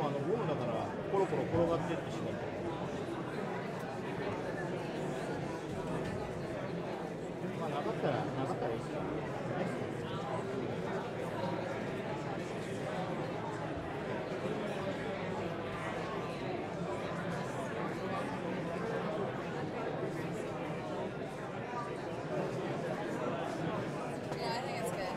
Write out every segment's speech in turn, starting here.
もゴムだからコロコロ転がっていってしまう。まあなかったらいいですよ。Yeah, I think it's good.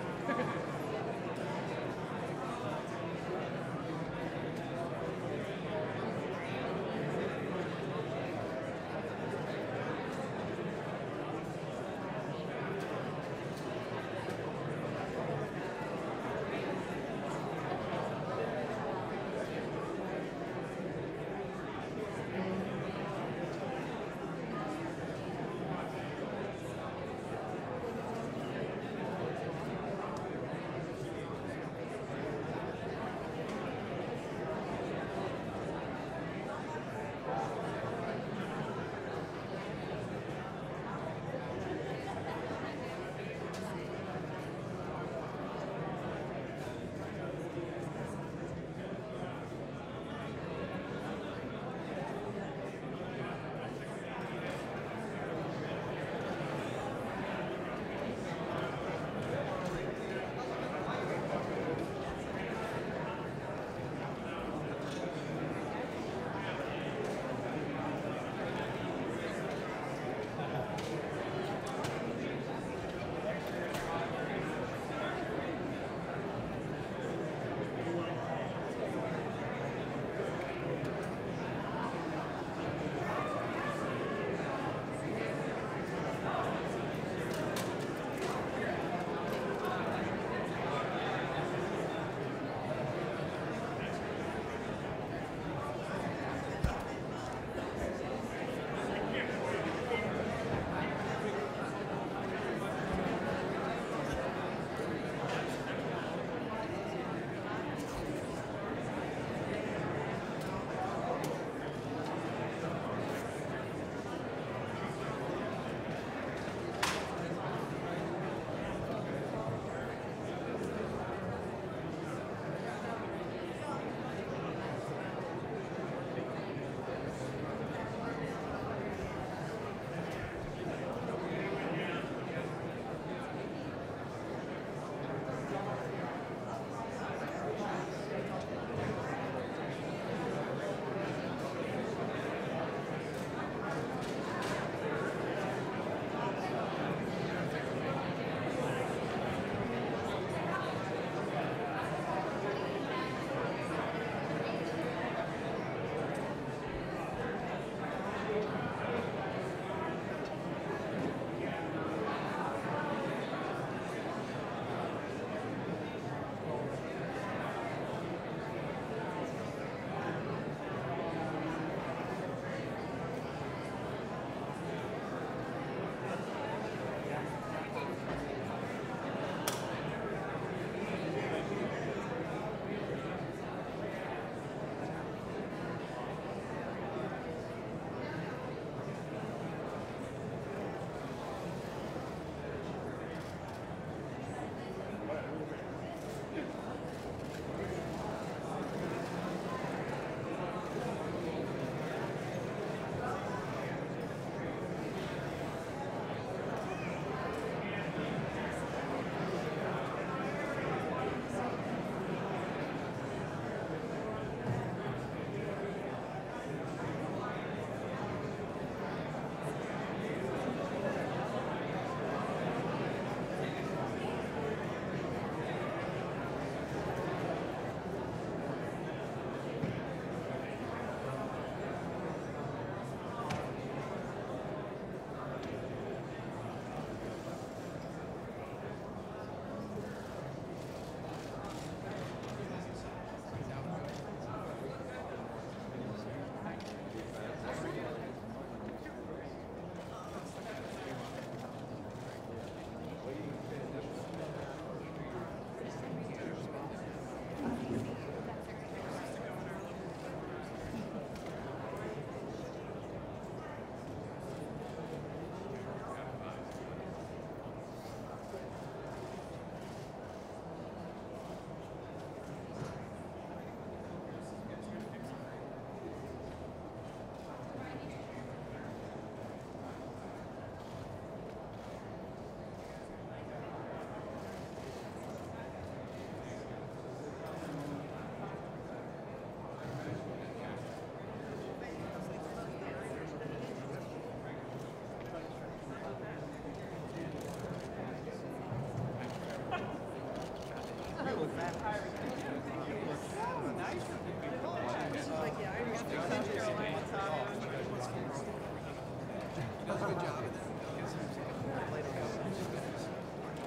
does a good job of that.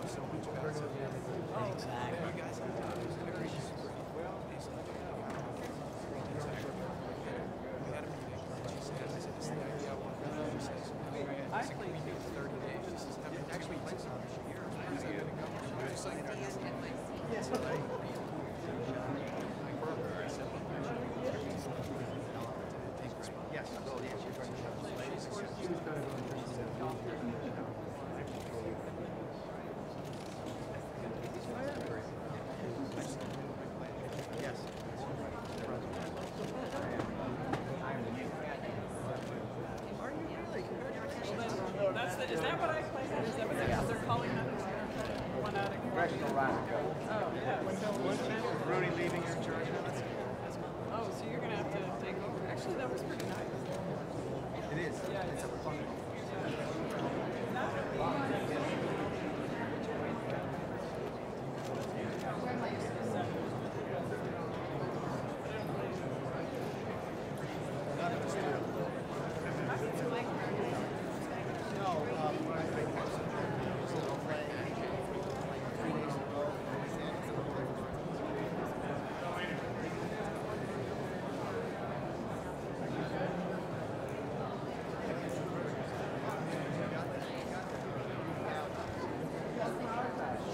So much better. Exactly. You guys have very well. We had a meeting. She said, I said, this is the idea I want to do. She says, I think we do 30 days. She says, actually, played some years. When's that going to go? She's like, yes, yes. Yes. That's the, is that what I play? Is that what they're calling that? The one out of Congressional Rhino. Oh, yeah. So, Rudy leaving your charge now. That's oh, so you're going to have to take over. Actually, that was pretty nice. it is. Yeah, It's a fun.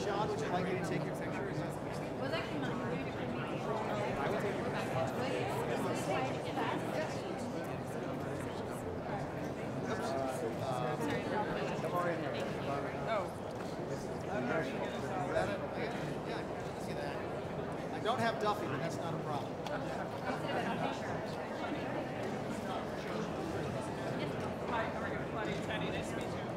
Sean, would you like me to take your picture? Was that came out here to come I will take your Oh. I don't have Duffy, but that's not a problem. Hi, how are you? My name's Patty. Nice to meet you.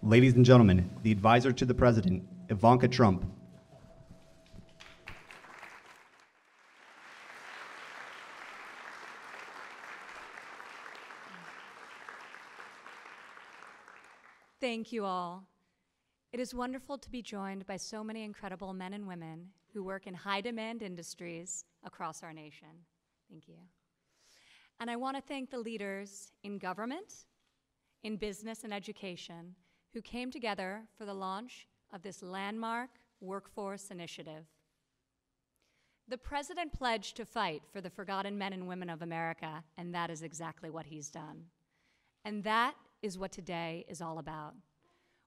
Ladies and gentlemen, the advisor to the president, Ivanka Trump. Thank you all. It is wonderful to be joined by so many incredible men and women who work in high-demand industries across our nation. Thank you. And I want to thank the leaders in government, in business and education who came together for the launch of this landmark workforce initiative. The president pledged to fight for the forgotten men and women of America, and that is exactly what he's done. And that is what today is all about.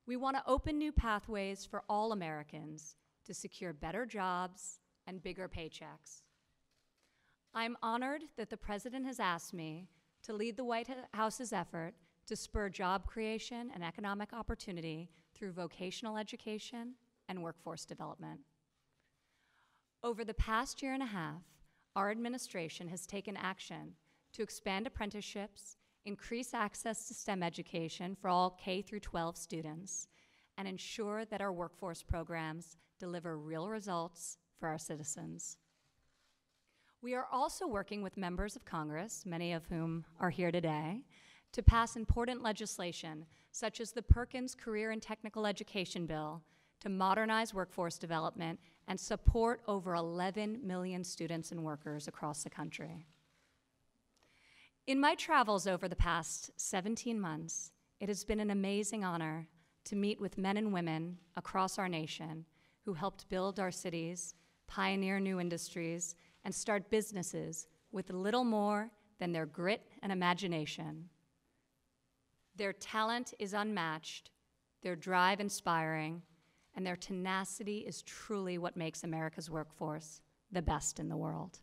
We want to open new pathways for all Americans to secure better jobs and bigger paychecks. I'm honored that the president has asked me to lead the White House's effort to spur job creation and economic opportunity through vocational education and workforce development. Over the past year and a half, our administration has taken action to expand apprenticeships, increase access to STEM education for all K through 12 students, and ensure that our workforce programs deliver real results for our citizens. We are also working with members of Congress, many of whom are here today, to pass important legislation, such as the Perkins Career and Technical Education Bill, to modernize workforce development and support over 11 million students and workers across the country. In my travels over the past 17 months, it has been an amazing honor to meet with men and women across our nation who helped build our cities, pioneer new industries, and start businesses with little more than their grit and imagination. Their talent is unmatched, their drive inspiring, and their tenacity is truly what makes America's workforce the best in the world.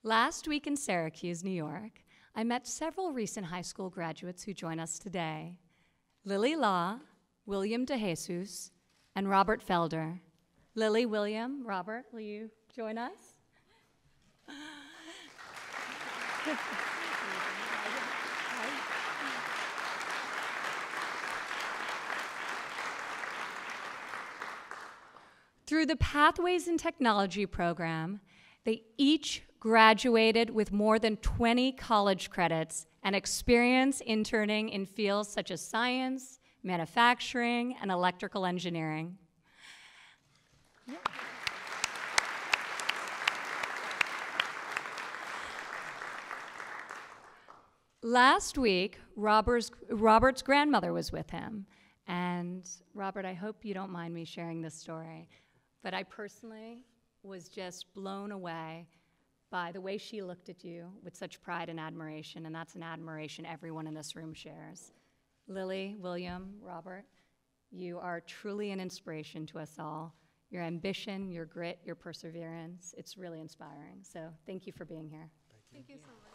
Last week in Syracuse, New York, I met several recent high school graduates who join us today. Lily Law, William DeJesus, and Robert Felder. Lily, William, Robert, will you join us? Through the Pathways in Technology program, they each graduated with more than 20 college credits and experience interning in fields such as science, manufacturing, and electrical engineering. Yeah. Last week, Robert's grandmother was with him. And Robert, I hope you don't mind me sharing this story, but I personally was just blown away by the way she looked at you with such pride and admiration, and that's an admiration everyone in this room shares. Lily, William, Robert, you are truly an inspiration to us all. Your ambition, your grit, your perseverance, it's really inspiring. So thank you for being here. Thank you so much.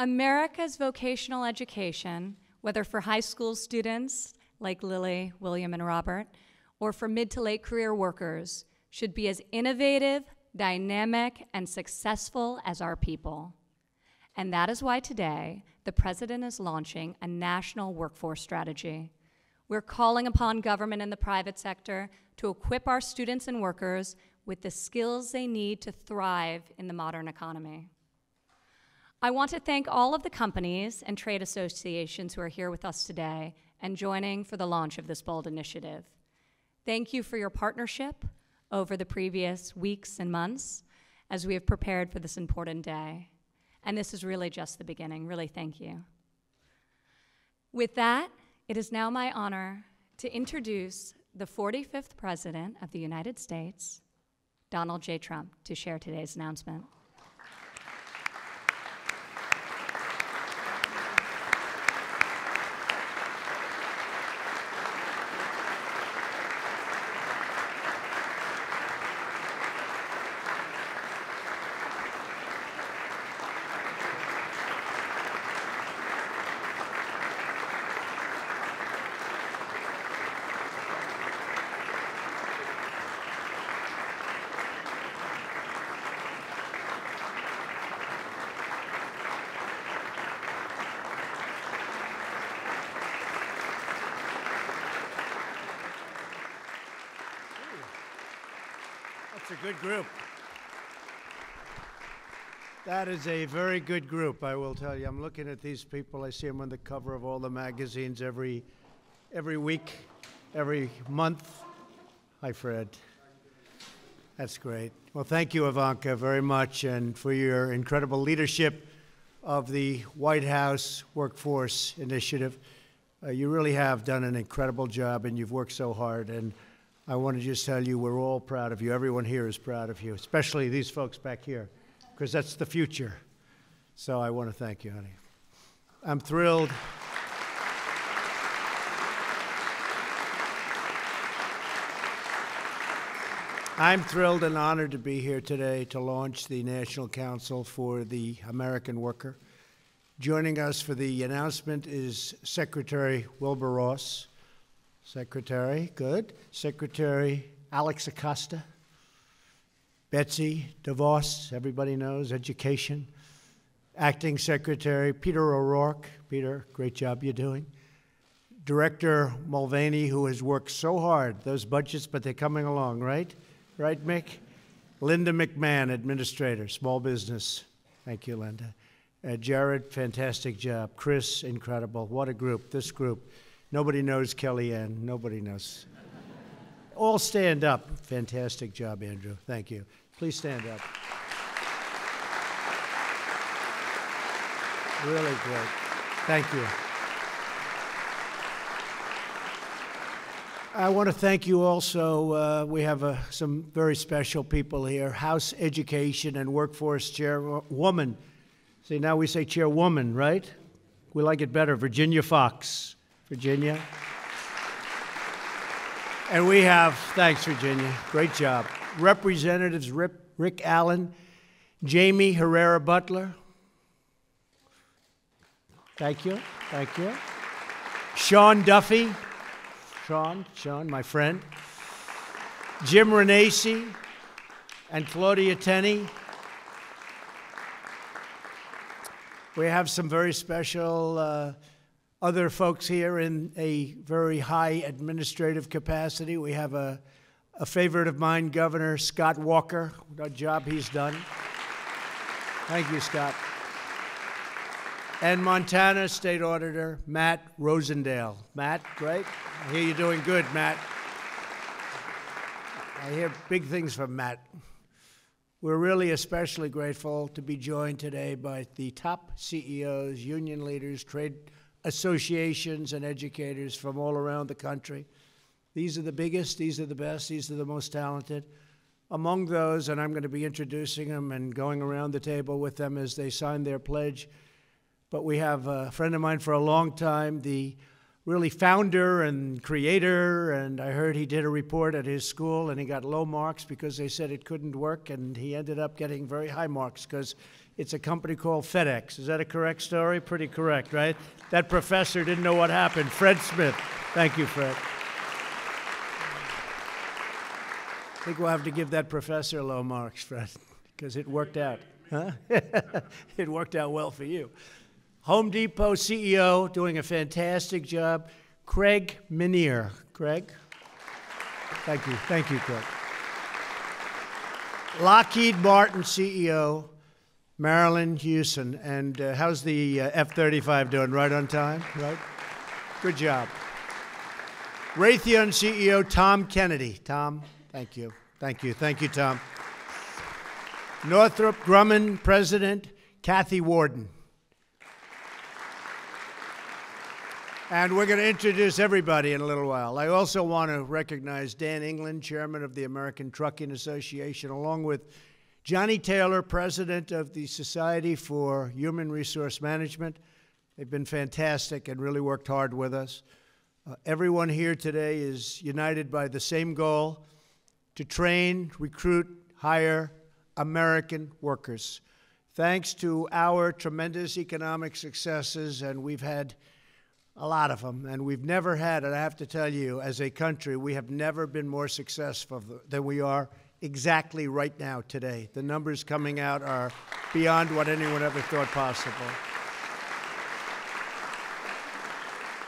America's vocational education, whether for high school students like Lily, William, and Robert, or for mid to late career workers, should be as innovative, dynamic, and successful as our people. And that is why today, the President is launching a national workforce strategy. We're calling upon government and the private sector to equip our students and workers with the skills they need to thrive in the modern economy. I want to thank all of the companies and trade associations who are here with us today and joining for the launch of this bold initiative. Thank you for your partnership over the previous weeks and months as we have prepared for this important day. And this is really just the beginning. Really, thank you. With that, it is now my honor to introduce the 45th President of the United States, Donald J. Trump, to share today's announcement. It's a good group. That is a very good group, I will tell you. I'm looking at these people. I see them on the cover of all the magazines every week, every month. Hi, Fred. That's great. Well, thank you, Ivanka, very much, and for your incredible leadership of the White House Workforce Initiative. You really have done an incredible job, and you've worked so hard. And I want to just tell you, we're all proud of you. Everyone here is proud of you, especially these folks back here, because that's the future. So I want to thank you, honey. I'm thrilled. I'm thrilled and honored to be here today to launch the National Council for the American Worker. Joining us for the announcement is Secretary Wilbur Ross. Secretary, good. Secretary Alex Acosta. Betsy DeVos, everybody knows, Education. Acting Secretary Peter O'Rourke. Peter, great job you're doing. Director Mulvaney, who has worked so hard, those budgets, but they're coming along, right? Right, Mick? Linda McMahon, Administrator, Small Business. Thank you, Linda. Jared, fantastic job. Chris, incredible. What a group, this group. Nobody knows Kellyanne. Nobody knows. All stand up. Fantastic job, Andrew. Thank you. Please stand up. Really great. Thank you. I want to thank you also. We have some very special people here. House Education and Workforce Chairwoman. See, now we say Chairwoman, right? We like it better. Virginia Fox. Virginia. And we have, thanks, Virginia. Great job. Representatives Rick Allen, Jamie Herrera Butler. Thank you. Thank you. Sean Duffy. Sean, my friend. Jim Renacci and Claudia Tenney. We have some very special other folks here in a very high administrative capacity. We have a favorite of mine, Governor Scott Walker. What a job he's done. Thank you, Scott. And Montana State Auditor Matt Rosendale. Matt, great. I hear you're doing good, Matt. I hear big things from Matt. We're really especially grateful to be joined today by the top CEOs, union leaders, trade associations, and educators from all around the country. These are the biggest, these are the best, these are the most talented. Among those, and I'm going to be introducing them and going around the table with them as they sign their pledge, but we have a friend of mine for a long time, the really founder and creator, and I heard he did a report at his school and he got low marks because they said it couldn't work, and he ended up getting very high marks because it's a company called FedEx. Is that a correct story? Pretty correct, right? That professor didn't know what happened. Fred Smith. Thank you, Fred. I think we'll have to give that professor low marks, Fred, because it worked out. Huh? It worked out well for you. Home Depot CEO, doing a fantastic job, Craig Minier. Craig? Thank you. Thank you, Craig. Lockheed Martin CEO, Marilyn Hewson. And how's the F-35 doing? Right on time? Right? Good job. Raytheon CEO, Tom Kennedy. Tom, thank you. Thank you. Thank you, Tom. Northrop Grumman President, Kathy Warden. And we're going to introduce everybody in a little while. I also want to recognize Dan England, Chairman of the American Trucking Association, along with Johnny Taylor, President of the Society for Human Resource Management. They've been fantastic and really worked hard with us. Everyone here today is united by the same goal: to train, recruit, hire American workers. Thanks to our tremendous economic successes, and we've had a lot of them, and we've never had, and I have to tell you, as a country, we have never been more successful than we are exactly right now today. The numbers coming out are beyond what anyone ever thought possible.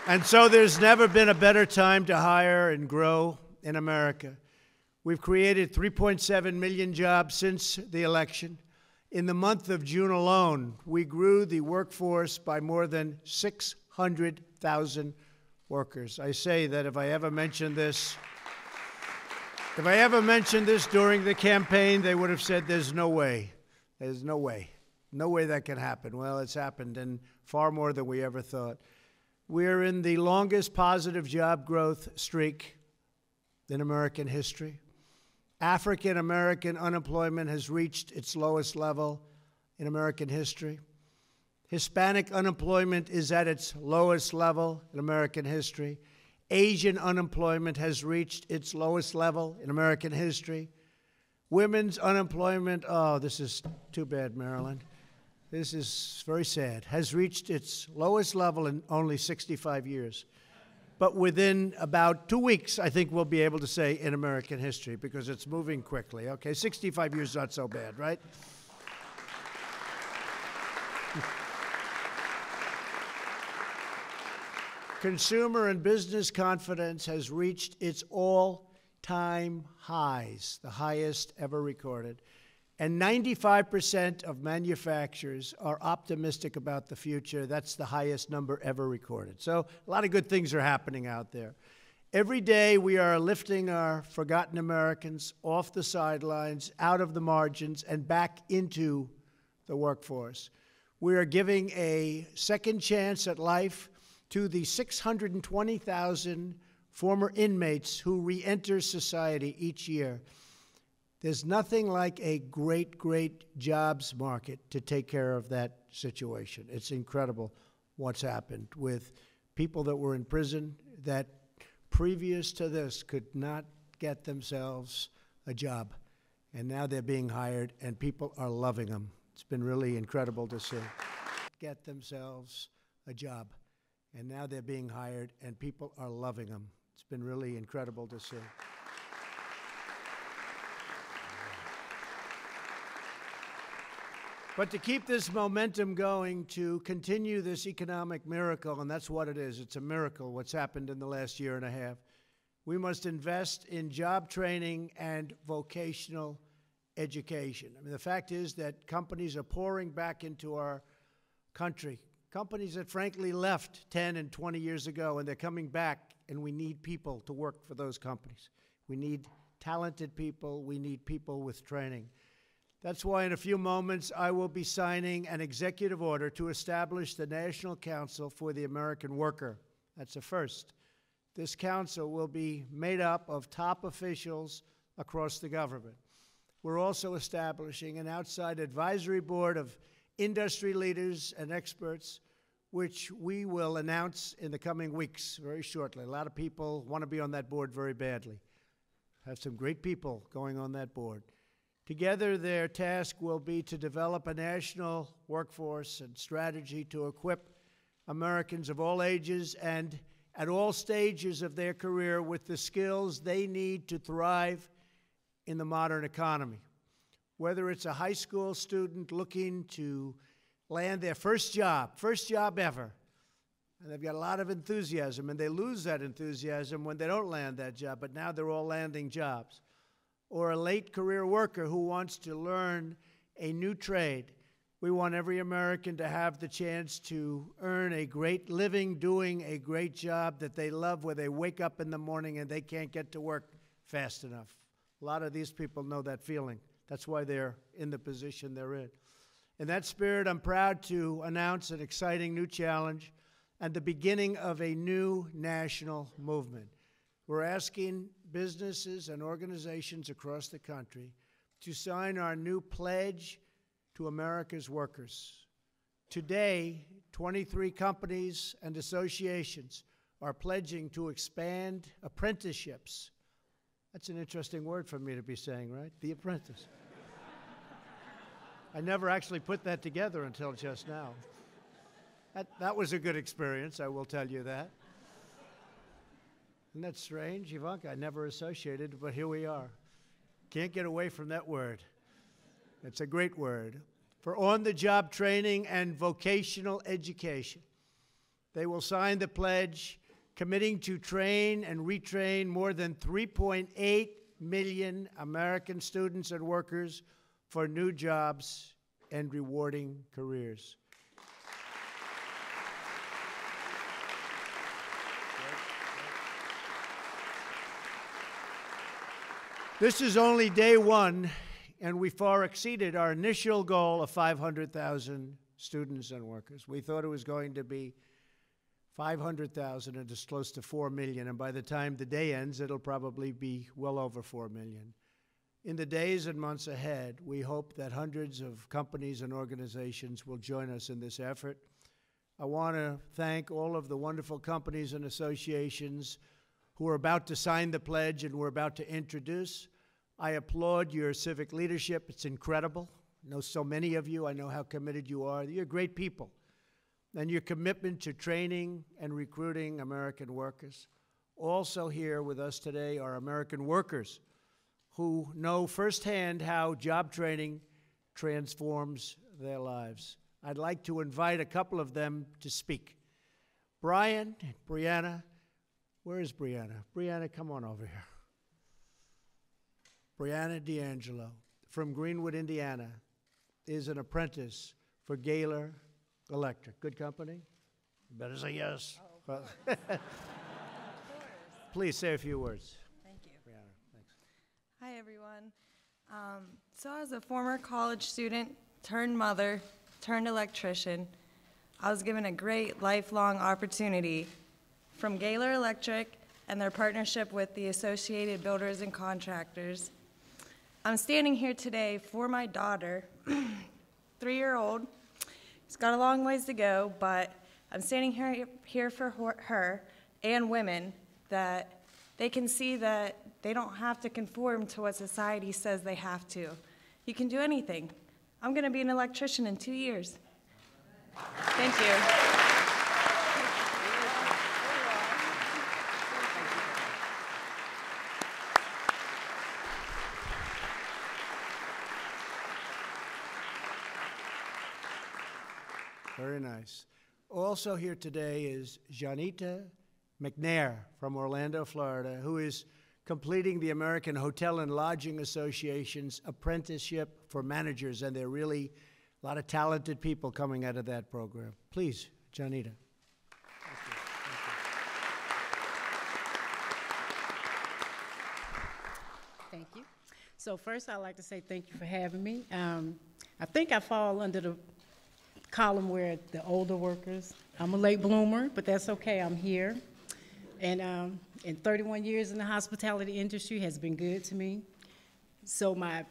And so there's never been a better time to hire and grow in America. We've created 3.7 million jobs since the election. In the month of June alone, we grew the workforce by more than 600,000 workers. I say that if I ever mentioned this during the campaign, they would have said there's no way. There's no way. No way that can happen. Well, it's happened, and far more than we ever thought. We're in the longest positive job growth streak in American history. African American unemployment has reached its lowest level in American history. Hispanic unemployment is at its lowest level in American history. Asian unemployment has reached its lowest level in American history. Women's unemployment, oh, this is too bad, Marilyn. This is very sad, has reached its lowest level in only 65 years. But within about 2 weeks, I think we'll be able to say in American history, because it's moving quickly. Okay, 65 years not so bad, right? Consumer and business confidence has reached its all-time highs, the highest ever recorded. And 95% of manufacturers are optimistic about the future. That's the highest number ever recorded. So a lot of good things are happening out there. Every day we are lifting our forgotten Americans off the sidelines, out of the margins, and back into the workforce. We are giving a second chance at life to the 620,000 former inmates who re-enter society each year. There's nothing like a great, great jobs market to take care of that situation. It's incredible what's happened with people that were in prison that previous to this could not get themselves a job. And now they're being hired, and people are loving them. It's been really incredible to see. Get themselves a job. And now they're being hired, and people are loving them. It's been really incredible to see. But to keep this momentum going, to continue this economic miracle, and that's what it is, it's a miracle what's happened in the last year and a half, we must invest in job training and vocational education. I mean, the fact is that companies are pouring back into our country. Companies that frankly left 10 and 20 years ago, and they're coming back, and we need people to work for those companies. We need talented people. We need people with training. That's why in a few moments I will be signing an executive order to establish the National Council for the American Worker. That's a first. This council will be made up of top officials across the government. We're also establishing an outside advisory board of industry leaders and experts, which we will announce in the coming weeks very shortly. A lot of people want to be on that board very badly. Have some great people going on that board. Together, their task will be to develop a national workforce and strategy to equip Americans of all ages and at all stages of their career with the skills they need to thrive in the modern economy. Whether it's a high school student looking to land their first job ever, and they've got a lot of enthusiasm, and they lose that enthusiasm when they don't land that job, but now they're all landing jobs. Or a late career worker who wants to learn a new trade. We want every American to have the chance to earn a great living doing a great job that they love, where they wake up in the morning and they can't get to work fast enough. A lot of these people know that feeling. That's why they're in the position they're in. In that spirit, I'm proud to announce an exciting new challenge and the beginning of a new national movement. We're asking businesses and organizations across the country to sign our new pledge to America's workers. Today, 23 companies and associations are pledging to expand apprenticeships. That's an interesting word for me to be saying, right? The apprentice. I never actually put that together until just now. That was a good experience, I will tell you that. Isn't that strange, Ivanka? I never associated, but here we are. Can't get away from that word. It's a great word. For on-the-job training and vocational education. They will sign the pledge committing to train and retrain more than 3.8 million American students and workers for new jobs and rewarding careers. This is only day one, and we far exceeded our initial goal of 500,000 students and workers. We thought it was going to be 500,000, and it's close to 4 million, and by the time the day ends, it'll probably be well over 4 million. In the days and months ahead, we hope that hundreds of companies and organizations will join us in this effort. I want to thank all of the wonderful companies and associations who are about to sign the pledge and we're about to introduce. I applaud your civic leadership. It's incredible. I know so many of you. I know how committed you are. You're great people. And your commitment to training and recruiting American workers. Also here with us today are American workers who know firsthand how job training transforms their lives. I'd like to invite a couple of them to speak. Brian and Brianna. Where is Brianna? Brianna, come on over here. Brianna D'Angelo from Greenwood, Indiana, is an apprentice for Gaylor Electric. Good company? You better say yes. Oh, of course. Please say a few words. Thank you. Brianna, thanks. Hi, everyone. So as a former college student, turned mother, turned electrician, I was given a great lifelong opportunity from Gaylor Electric and their partnership with the Associated Builders and Contractors. I'm standing here today for my daughter, 3-year-old. She's got a long ways to go, but I'm standing here for her and women, that they can see that they don't have to conform to what society says they have to. You can do anything. I'm going to be an electrician in 2 years. Thank you. Very nice. Also here today is Janita McNair from Orlando, Florida, who is completing the American Hotel and Lodging Association's apprenticeship for managers, and there are really a lot of talented people coming out of that program. Please, Janita. Thank you. So first, I'd like to say thank you for having me. I think I fall under the column where the older workers. I'm a late bloomer, but that's okay. I'm here. And 31 years in the hospitality industry has been good to me. So my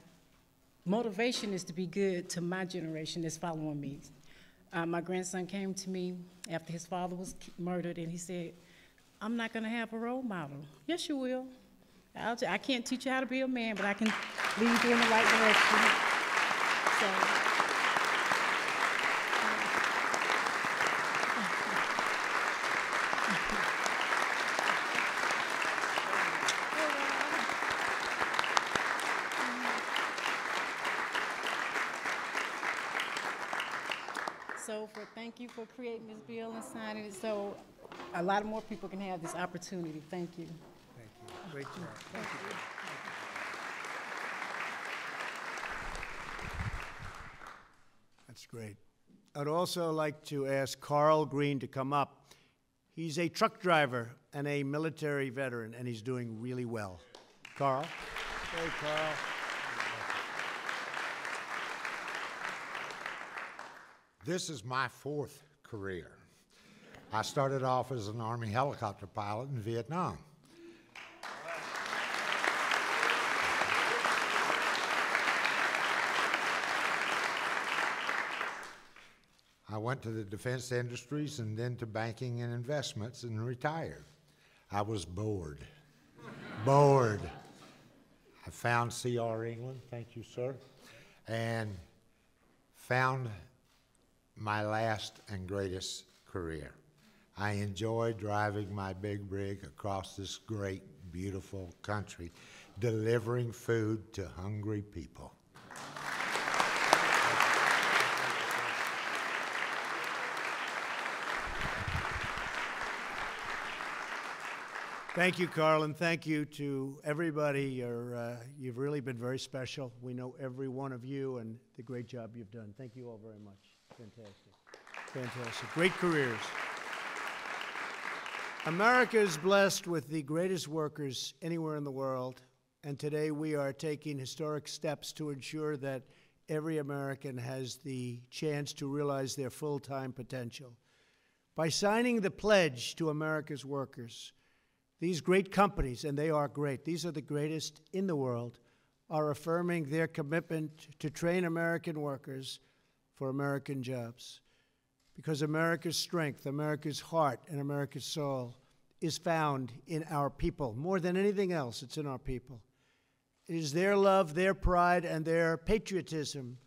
motivation is to be good to my generation that's following me. My grandson came to me after his father was murdered, and he said, I'm not going to have a role model. Yes, you will. I can't teach you how to be a man, but I can lead you in the right direction. So, thank you for creating this bill and signing it so a lot more people can have this opportunity. Thank you. Thank you. Great job. Thank you. That's great. I'd also like to ask Carl Green to come up. He's a truck driver and a military veteran, and he's doing really well. Carl. Hey, Carl. This is my 4th career. I started off as an Army helicopter pilot in Vietnam. I went to the defense industries and then to banking and investments and retired. I was bored. Bored. I found C.R. England, thank you, sir, and found my last and greatest career. I enjoy driving my big rig across this great, beautiful country, delivering food to hungry people. Thank you, Carl, and thank you to everybody. You've really been very special. We know every one of you and the great job you've done. Thank you all very much. Fantastic. Fantastic. Great careers. America is blessed with the greatest workers anywhere in the world, and today we are taking historic steps to ensure that every American has the chance to realize their full-time potential. By signing the pledge to America's workers, these great companies, and they are great, these are the greatest in the world, are affirming their commitment to train American workers for American jobs. Because America's strength, America's heart, and America's soul is found in our people. More than anything else, it's in our people. It is their love, their pride, and their patriotism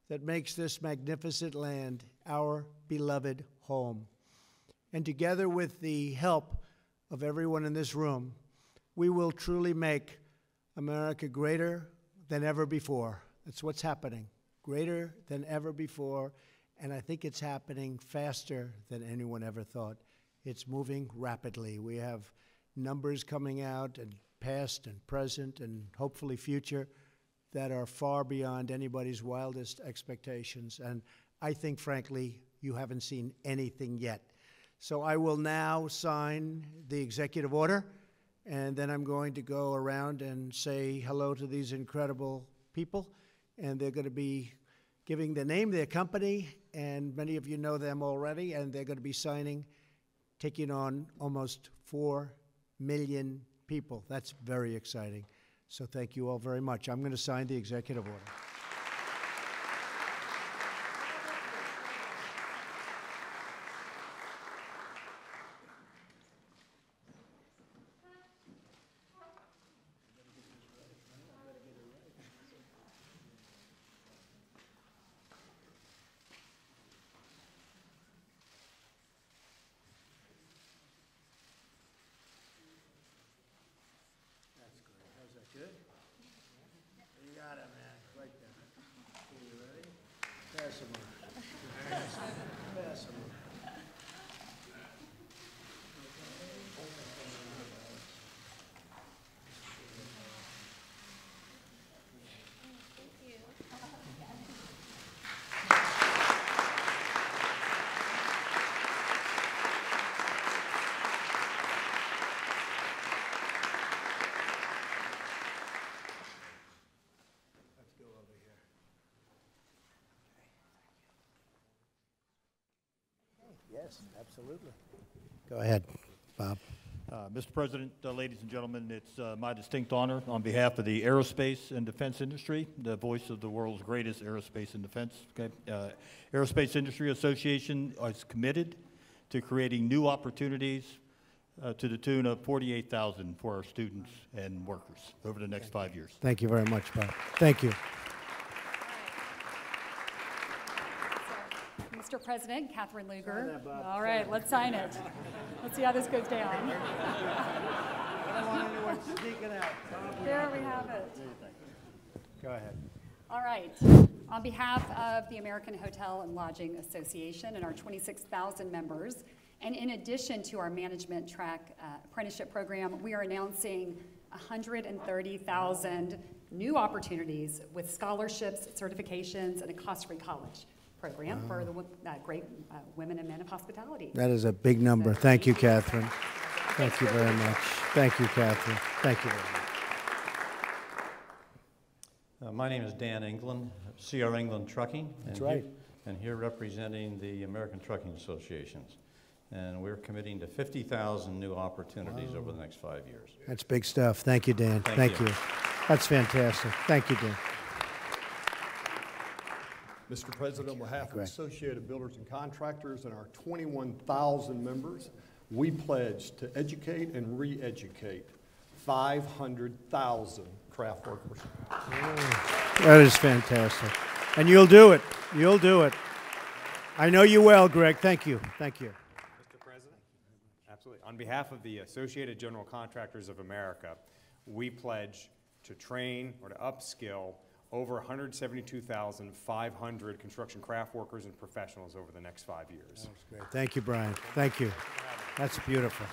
that makes this magnificent land our beloved home. And together with the help of everyone in this room, we will truly make America greater than ever before. That's what's happening, greater than ever before, and I think it's happening faster than anyone ever thought. It's moving rapidly. We have numbers coming out, and past and present and hopefully future, that are far beyond anybody's wildest expectations, and I think, frankly, you haven't seen anything yet. So I will now sign the executive order, and then I'm going to go around and say hello to these incredible people, and they're going to be giving the name of their company, and many of you know them already, and they're going to be signing, taking on almost 4 million people. That's very exciting. So thank you all very much. I'm going to sign the executive order. Good? You got it, man. Right there. Are you ready? Pass them on. Pass them on. Yes, absolutely. Go ahead, Bob. Mr. President, ladies and gentlemen, it's my distinct honor on behalf of the aerospace and defense industry, the voice of the world's greatest aerospace and defense. Okay? Aerospace Industry Association is committed to creating new opportunities to the tune of 48,000 for our students and workers over the next 5 years. Thank you very much, Bob. Thank you. Mr. President, Catherine Lugar. All right, let's sign it. Let's see how this goes down. I don't want anyone sneaking out. There we have it. Go ahead. All right. On behalf of the American Hotel and Lodging Association and our 26,000 members, and in addition to our management track apprenticeship program, we are announcing 130,000 new opportunities with scholarships, certifications, and a cost-free college program for the great women and men of hospitality. That is a big number. Thank you, Catherine. Thank you very much. Thank you, Catherine. Thank you very much. My name is Dan England, CR England Trucking. That's right. And here representing the American Trucking Associations. And we're committing to 50,000 new opportunities over the next 5 years. That's big stuff. Thank you, Dan. Thank you. That's fantastic. Thank you, Dan. Mr. President, on behalf of Associated Builders and Contractors and our 21,000 members, we pledge to educate and re-educate 500,000 craft workers. That is fantastic. And you'll do it. You'll do it. I know you well, Greg. Thank you. Thank you. Mr. President, absolutely. On behalf of the Associated General Contractors of America, we pledge to train or to upskill over 172,500 construction craft workers and professionals over the next 5 years. That's great. Thank you, Brian. Thank you. That's beautiful.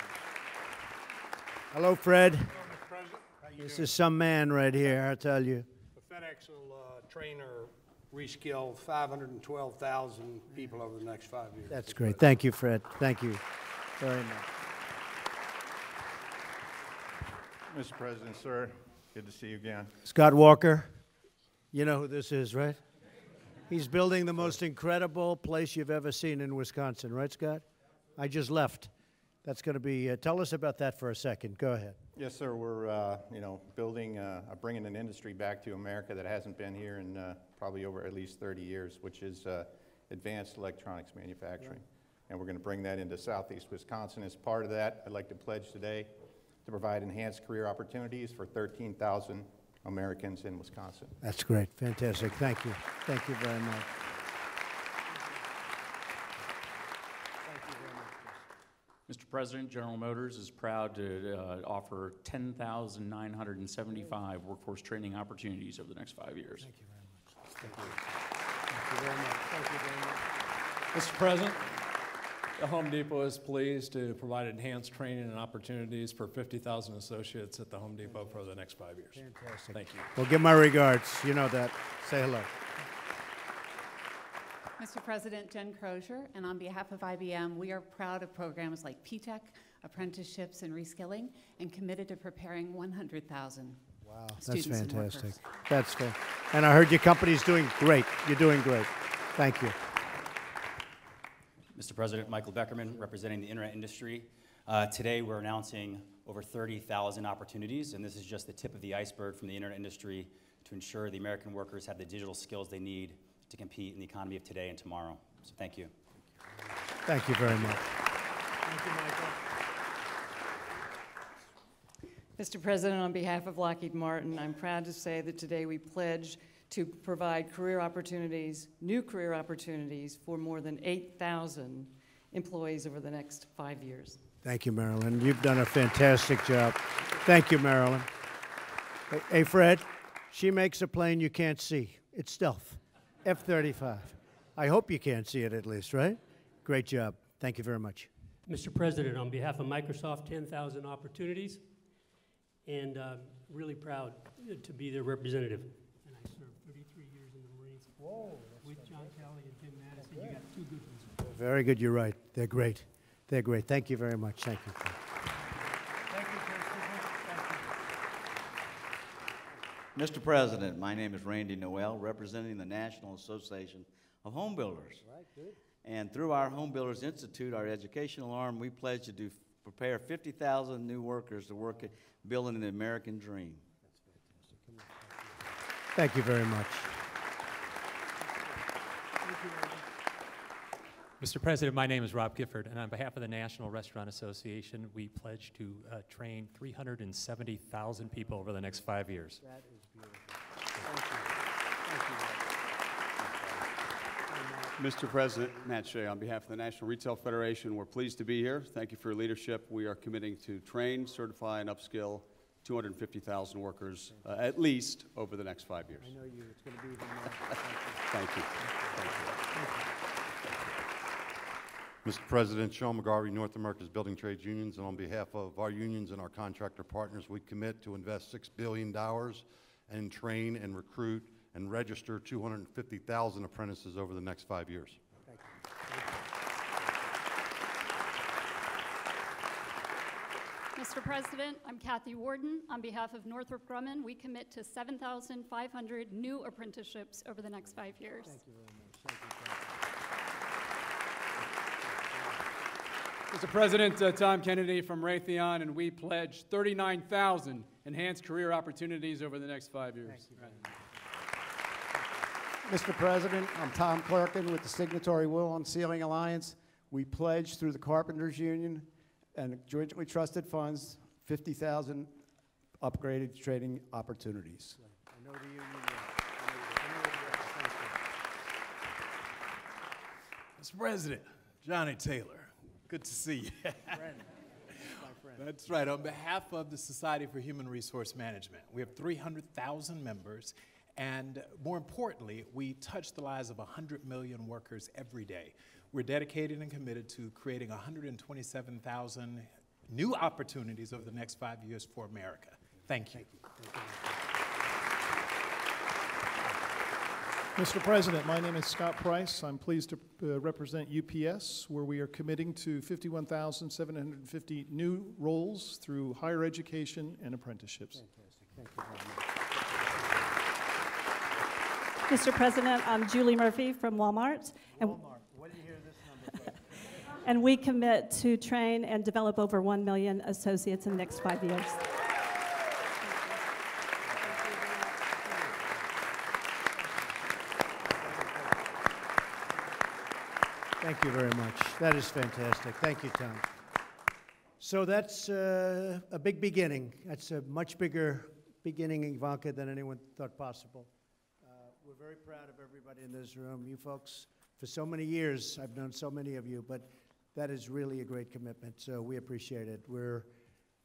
Hello, Fred. Hello, Mr. President. How you This doing? is some man right here, I tell you. The FedEx will train or reskill 512,000 people over the next 5 years. That's great. Thank you, Fred. Thank you very much. Mr. President, sir, good to see you again. Scott Walker, you know who this is, right? He's building the most incredible place you've ever seen in Wisconsin, right, Scott? I just left. That's going to be, tell us about that for a second. Go ahead. Yes, sir, we're, building, bringing an industry back to America that hasn't been here in probably over at least 30 years, which is advanced electronics manufacturing. Right. And we're going to bring that into Southeast Wisconsin. As part of that, I'd like to pledge today to provide enhanced career opportunities for 13,000 Americans in Wisconsin. That's great. Fantastic. Thank you. Thank you very much. Mr. President, General Motors is proud to offer 10,975 workforce training opportunities over the next 5 years. Thank you very much. Thank you. Thank you very much. Thank you very much. Mr. President, the Home Depot is pleased to provide enhanced training and opportunities for 50,000 associates at the Home Depot for the next 5 years. Fantastic. Thank you. Well, give my regards. You know that. Say hello. Mr. President, Jen Crozier, and on behalf of IBM, we are proud of programs like PTech, apprenticeships, and reskilling, and committed to preparing 100,000 students That's and fantastic. workers. That's good. And I heard your company's doing great. You're doing great. Thank you. Mr. President, Michael Beckerman, representing the internet industry. Today, we're announcing over 30,000 opportunities, and this is just the tip of the iceberg from the internet industry to ensure the American workers have the digital skills they need to compete in the economy of today and tomorrow. So thank you. Thank you very much. Thank you, Michael. Mr. President, on behalf of Lockheed Martin, I'm proud to say that today we pledge to provide career opportunities, new career opportunities for more than 8,000 employees over the next 5 years. Thank you, Marilyn. You've done a fantastic job. Thank you, Marilyn. Hey, Fred, she makes a plane you can't see. It's stealth, F-35. I hope you can't see it at least, right? Great job. Thank you very much. Mr. President, on behalf of Microsoft, 10,000 opportunities, and really proud to be their representative. And I served 33 years in the Marines. Whoa, with John Kelly and Jim Madison. You got two good ones. Very good. You're right. They're great. They're great. Thank you very much. Thank you. Mr. President, my name is Randy Noel, representing the National Association of Home Builders. Right, good. And through our Home Builders Institute, our educational arm, we pledge to prepare 50,000 new workers to work at building the American dream. Thank you very much. Mr. President, my name is Rob Gifford, and on behalf of the National Restaurant Association, we pledge to train 370,000 people over the next 5 years. That is beautiful. Thank you. Thank you. Mr. President, Matt Shea, on behalf of the National Retail Federation, we're pleased to be here. Thank you for your leadership. We are committing to train, certify, and upskill 250,000 workers at least over the next 5 years. I know you. It's going to be even more. Thank you. Thank you. Mr. President, Sean McGarvey, North America's Building Trades Unions, and on behalf of our unions and our contractor partners, we commit to invest $6 billion and train and recruit and register 250,000 apprentices over the next 5 years. Thank you. Mr. President, I'm Kathy Warden. On behalf of Northrop Grumman, we commit to 7,500 new apprenticeships over the next 5 years. Thank you very much. Thank you. Mr. President, Tom Kennedy from Raytheon, and we pledge 39,000 enhanced career opportunities over the next 5 years. Mr. President, I'm Tom Clerkin with the Signatory Will on Ceiling Alliance. We pledge through the Carpenters Union and jointly trusted funds 50,000 upgraded training opportunities. I know the union well. Mr. President, Johnny Taylor, good to see you. Friend. That's right. On behalf of the Society for Human Resource Management, we have 300,000 members, and more importantly, we touch the lives of 100 million workers every day. We're dedicated and committed to creating 127,000 new opportunities over the next 5 years for America. Thank you. Mr. President, my name is Scott Price. I'm pleased to represent UPS, where we are committing to 51,750 new roles through higher education and apprenticeships. Thank you very much. Mr. President, I'm Julie Murphy from Walmart. And What did you hear this number from? And we commit to train and develop over 1 million associates in the next 5 years. Thank you very much. That is fantastic. Thank you, Tom. So that's a big beginning. That's a much bigger beginning, Ivanka, than anyone thought possible. We're very proud of everybody in this room. You folks, for so many years, I've known so many of you, but that is really a great commitment, so we appreciate it. We're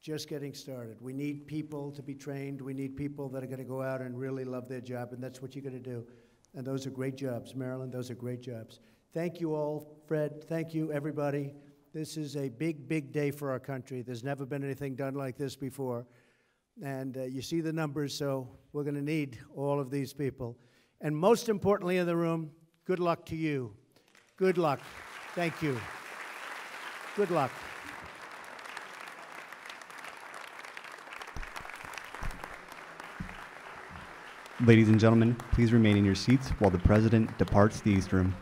just getting started. We need people to be trained. We need people that are going to go out and really love their job, and that's what you're going to do. And those are great jobs. Maryland, those are great jobs. Thank you all, Fred. Thank you, everybody. This is a big, big day for our country. There's never been anything done like this before. And you see the numbers, so we're going to need all of these people. And most importantly in the room, good luck to you. Good luck. Thank you. Good luck. Ladies and gentlemen, please remain in your seats while the President departs the East Room.